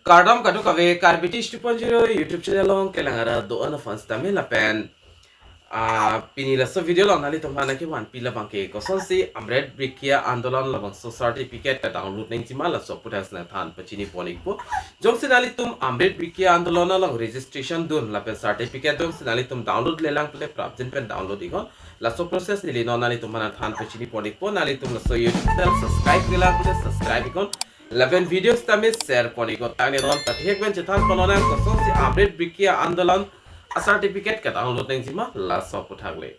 Kardam kadu kave Karbitish 2.0 YouTube channel long kelangara do ana fans tamil la pen pini la so video long nali tomhana ke wan pila bangke koson si Amrit Brikshya Andolan la bang so certificate ka download nang chima la so putas na than pachini ponik po jong se nali tum Amrit Brikshya Andolan la long registration dun la pen certificate dun se nali tum download le lang ple prapjin pen download igon la so process nili no nali tum mana than pachini ponik po nali tum la so YouTube channel subscribe le lang ple subscribe igon 11 videos tami share poni ko tangni ron tathek ben chethan polonan ko so si Amrit Brikshya Andolan a certificate ka download nang jima la so puthagle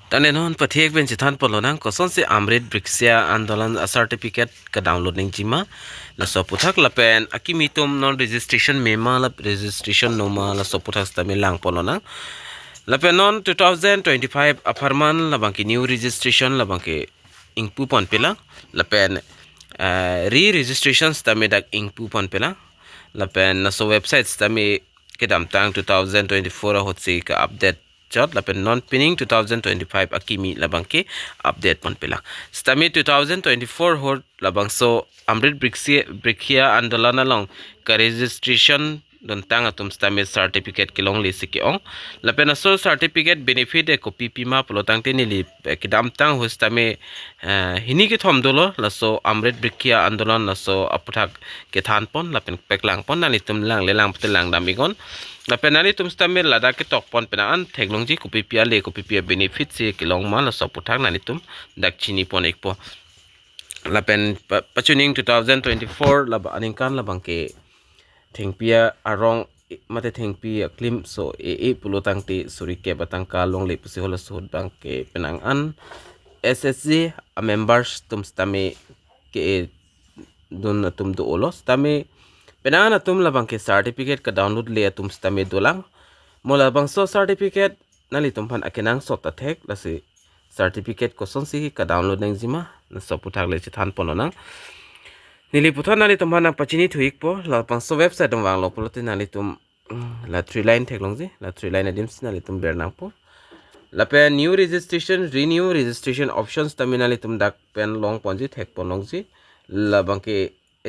tane non pathek ben chethan polonan ko so si Amrit Brikshya Andolan a certificate ka download nang jima la so puthak la pen akimitum non registration mema la registration noma la so puthak tami lang polonan la pen non 2025 aparman la banki new registration la banki ingpu pon pela la pen re-registrations tami dak ingpu pon pela la pen na so websites tami kedam tang 2024 hotsi ka update jot la pen non pinning 2025 akimi la bangke update pon pela stami 2024 hot la bang so Amrit Brikshya Andolan long ka registration don tang atum stami certificate kilong lisi ki ong la pen so certificate benefit e copy pima polotang te ni li kidam tang hostame hini ki thom dolo la so Amrit Brikshya Andolan la so aputhak ke than pon la pen peklang pon nali tum lang le lang ptelang damigon la pen nali tum stame lada ke tok pon penan theklongji copy pia le copy pia benefit se kilong ma la so puthak nali tum dakchini pon ekpo la pen pachuning 2024 la aningkan la bangke thengpia arong mate thengpi klim so e pulotang ti suri ke batang ka long le pusi hola sud bang ke penang an SSG a members tum stame ke dun tum do olos stame penang tum la bang ke certificate ka download le tum stame dolang mola bang so certificate nali tum phan akenang so ta thek la si certificate ko son si ka download nang jima na so puthak le chi than pononang nili puthon nali tum hana pachini thuik po la pang so website tum wang lo polote nali tum la 3 line theklongji la 3 line adim nali tum bernang po la pen new registration renew registration options terminali tum dak pen long ponji thek ponongji la bangke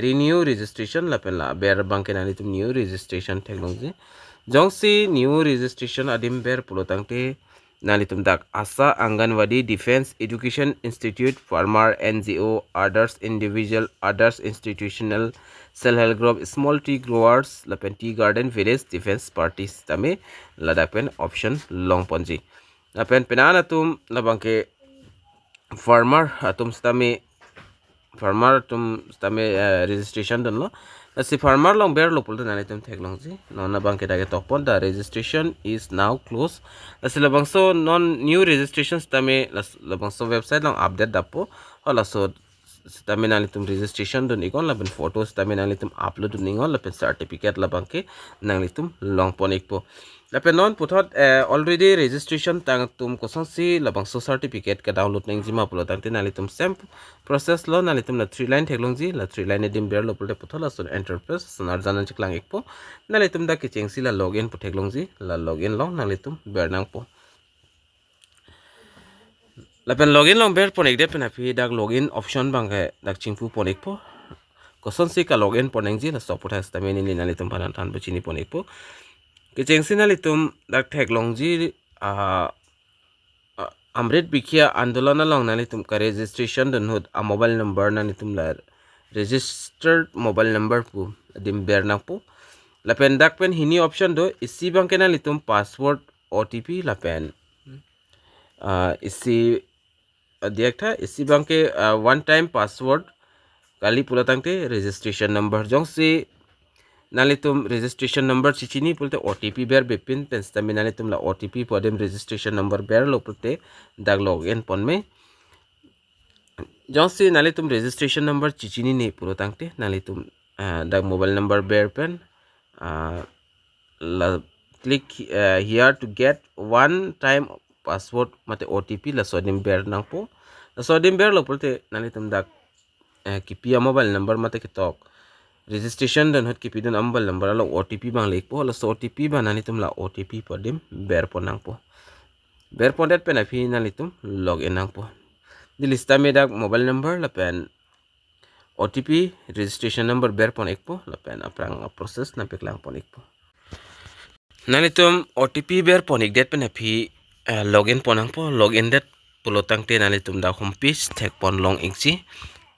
renew registration la pen la ber bangke nali tum new registration theklongji jongsi new registration adim ber pulotangte nali tum dak asa anganwadi defense education institute farmer NGO others individual others institutional self help group small tea growers la pen tea garden village defense parties tame la dak pen option long ponji la pen penana tum la bangke farmer atum stame farmer tum stame registration don lo si farmer long ber lo pul na tum thek long ji non na bangke dage tokpon the registration is now closed si la bangso non new registration stame la bangso website long update dapo hola so stame na tum registration don ikon la ben photos stame na tum upload ningon la pen certificate la bangke nang tum long ponik po la pen non puthot already registration tang tum koson si la bangso certificate ka download ning jima pulo tang tinali tum sem process lo nali tum la 3 line theklong ji la 3 line dim ber lo pulte puthola son enterprise sonar janan chiklang ekpo nali tum da ki chengsi la login pu theklong ji la login lo nali tum ber nang po la pen login long ber ponek de pen api dak login option bang he dak chingfu ponek po koson si ka login poneng ji la support has tameni ni nali tum panan tan bachini ponek po ke chengsi nali tum dak theklong ji Amrit Brikshya Andolan long nani tum ka registration don hud a mobile number nani tum la registered mobile number pu dim ber na pu la pen dak pen hini option do isi bang ke nani tum password OTP la pen isi diakta isi bang ke one time password kali pulatang te registration number jong si nali tum registration number chichini pulte OTP ber bepin penstami nali tum la OTP podem registration number ber lo pulte dag login ponme jonsi nali tum registration number chichini ne puro tangte nali tum dag mobile number ber pen la click here to get one time password mate OTP la sodim ber nang po la sodim ber lo pulte nali tum dag kipia mobile number mate kitok registration dan hot kipi dan ambal number la OTP bang lek po la so OTP ba nani tum la OTP podim ber ponang po ber pondet pen afi nani tum login nang po di lista me dak mobile number la pen OTP registration number ber pon ekpo lapen aprang process na peklang pon ekpo nalitum OTP ber pon ek det pen api login ponang po login det pulotang te nalitum da home page tek pon long ingsi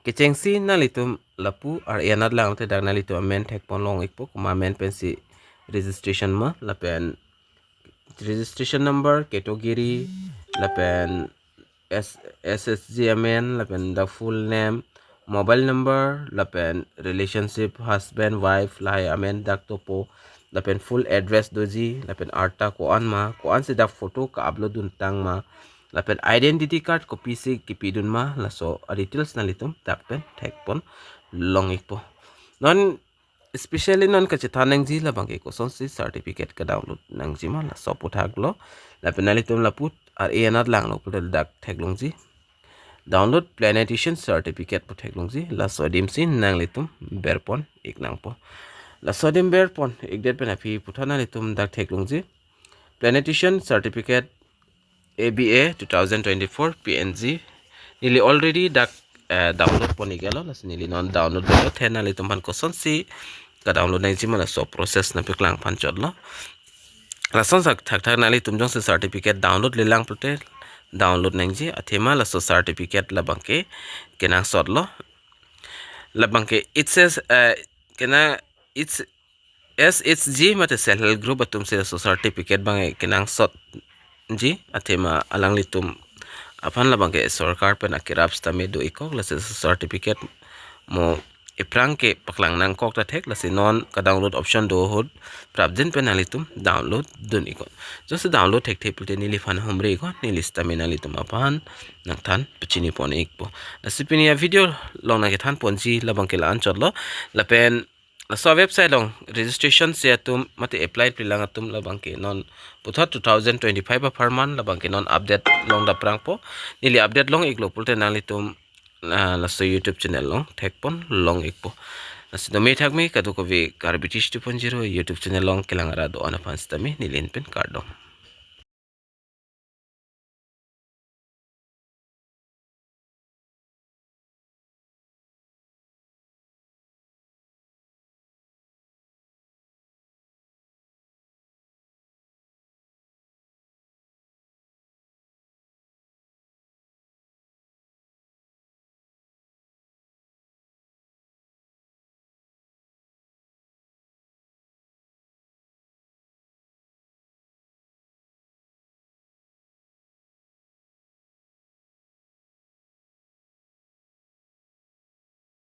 kechengsi nalitum lapu ar yanat lang te dag nalitum amen tek pon long ekpo kuma amen pensi registration ma lapen registration number category lapen SSGMN lapen the full name mobile number lapen relationship husband wife lai amen dak topo lapen full address doji lapen arta ko an se dak photo ka upload dun tang ma lapen identity card copy se kipidun ma laso details na litum dak pen tek pon long ikpo non especially non kachita nang ji la bangke ko son si certificate ka download nang ji ma la so puthak lo la penali tum la put ar enat lang lo putel dak theklong ji download Plantation certificate pu theklong ji la so dim sin nang litum berpon ik nang po la so dim berpon ik det pen api puthana litum dak theklong ji Plantation certificate ABA 2024 PNG nili already dak download poni gelo la nili non download gelo thena litum ban ko son si ka download nang jima la so process na peklang pan chot lo la son sak thak thak nali tum jong se certificate download le lang pute download nang ji athema la so certificate la bangke kenang sot lo la bangke it says kena it's SHG mate self help group atum se so certificate bang kenang sot ji athema alang litum apan la bangke sarkar pen akirap stame do ikok la se certificate mo iprang ke paklang nang kok ta thek la si non ka download option do hod prabjin penalitum download dun ikon just download thek thep te nili fan homre ikon nili stamina litum apan nang than pachini pon ikpo asipini video long na ke than ponji labang ke lan chotlo la pen la so website long registration se atum mate apply prilang atum labang ke non putha 2025 a farman labang ke non update long da prang po nili update long iklo pulte nalitum la so YouTube channel long thek pon long ikpo nasi me thak me kadu ko ve karbitish 2.0 YouTube channel long kelangara do ana fans tami nilin pen kardong